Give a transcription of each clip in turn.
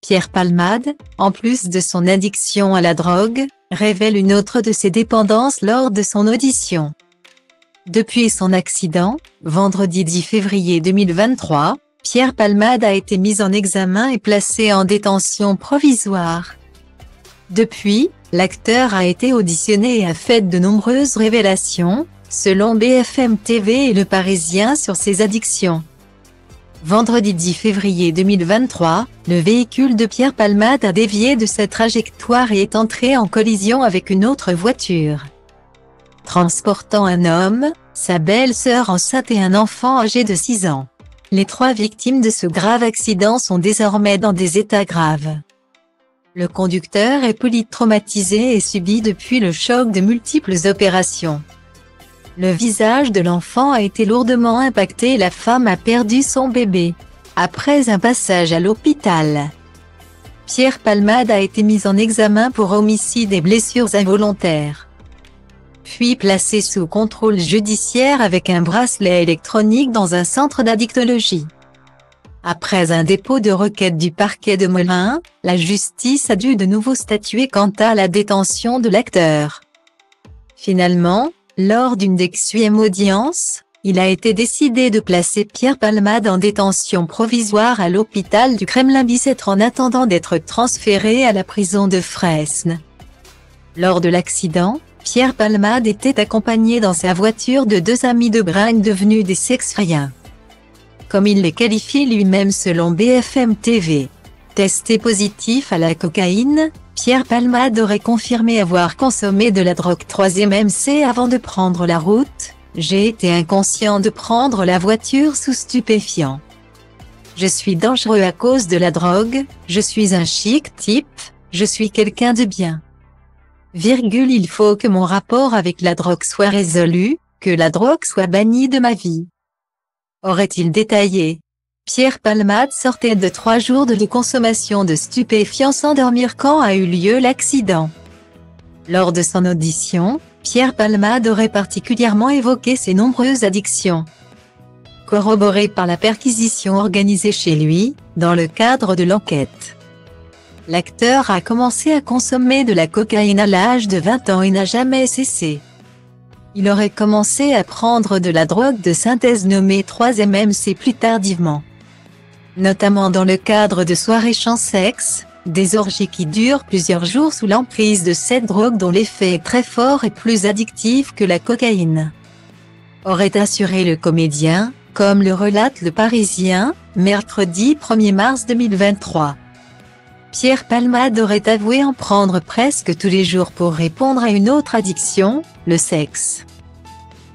Pierre Palmade, en plus de son addiction à la drogue, révèle une autre de ses dépendances lors de son audition. Depuis son accident, vendredi 10 février 2023, Pierre Palmade a été mis en examen et placé en détention provisoire. Depuis, l'acteur a été auditionné et a fait de nombreuses révélations, selon BFM TV et Le Parisien, sur ses addictions. Vendredi 10 février 2023, le véhicule de Pierre Palmade a dévié de sa trajectoire et est entré en collision avec une autre voiture, transportant un homme, sa belle-sœur enceinte et un enfant âgé de 6 ans. Les 3 victimes de ce grave accident sont désormais dans des états graves. Le conducteur est polytraumatisé et subit depuis le choc de multiples opérations. Le visage de l'enfant a été lourdement impacté et la femme a perdu son bébé, après un passage à l'hôpital. Pierre Palmade a été mis en examen pour homicide et blessures involontaires, puis placé sous contrôle judiciaire avec un bracelet électronique dans un centre d'addictologie. Après un dépôt de requête du parquet de Melun, la justice a dû de nouveau statuer quant à la détention de l'acteur. Finalement, lors d'une deuxième audience, il a été décidé de placer Pierre Palmade en détention provisoire à l'hôpital du Kremlin-Bicêtre en attendant d'être transféré à la prison de Fresnes. Lors de l'accident, Pierre Palmade était accompagné dans sa voiture de 2 amis de bringue devenus des sex-friens, comme il les qualifie lui-même selon BFM TV. Testé positif à la cocaïne, Pierre Palmade aurait confirmé avoir consommé de la drogue 3-MC avant de prendre la route. J'ai été inconscient de prendre la voiture sous stupéfiants. Je suis dangereux à cause de la drogue, je suis un chic type, je suis quelqu'un de bien. Il faut que mon rapport avec la drogue soit résolu, que la drogue soit bannie de ma vie, aurait-il détaillé. Pierre Palmade sortait de 3 jours de consommation de stupéfiants sans dormir quand a eu lieu l'accident. Lors de son audition, Pierre Palmade aurait particulièrement évoqué ses nombreuses addictions, corroborées par la perquisition organisée chez lui, dans le cadre de l'enquête. L'acteur a commencé à consommer de la cocaïne à l'âge de 20 ans et n'a jamais cessé. Il aurait commencé à prendre de la drogue de synthèse nommée 3-MC plus tardivement, notamment dans le cadre de soirées champ-sexe, des orgies qui durent plusieurs jours sous l'emprise de cette drogue dont l'effet est très fort et plus addictif que la cocaïne, aurait assuré le comédien, comme le relate Le Parisien, mercredi 1er mars 2023. Pierre Palmade aurait avoué en prendre presque tous les jours pour répondre à une autre addiction, le sexe.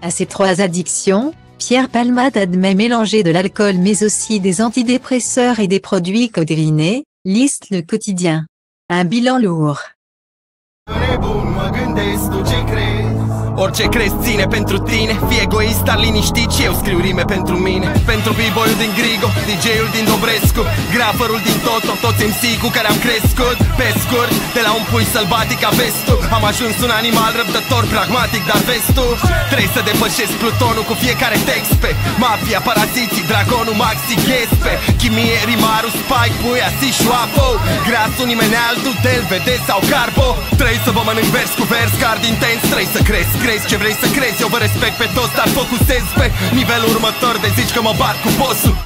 À ces 3 addictions, Pierre Palmade admet mélanger de l'alcool mais aussi des antidépresseurs et des produits codéinés, liste Le Quotidien. Un bilan lourd. Orice crezi ține pentru tine, fii egoist, dar liniștit și eu scriu rime pentru mine. Pentru b-boyul din Grigo, DJ-ul din Dobrescu, graferul din Toto, toți MC cu care am crescut. Pe scurt, de la un pui sălbatic a vestul, am ajuns un animal răbdător, pragmatic, dar vestul trebuie să depășesc plutonul cu fiecare text pe mafia, paraziții, dragonul, maxi, ghespe chimie, rimarul, spike, puia, si, șoapo grasul, nimeni altul, del, vede sau carbo. Trebuie să vă mănânc vers cu vers, card intens, trebuie să crezi. Crezi ce vrei să crezi, eu vă respect pe toți, dar focusez pe nivelul următor de zici că mă bat cu bossul.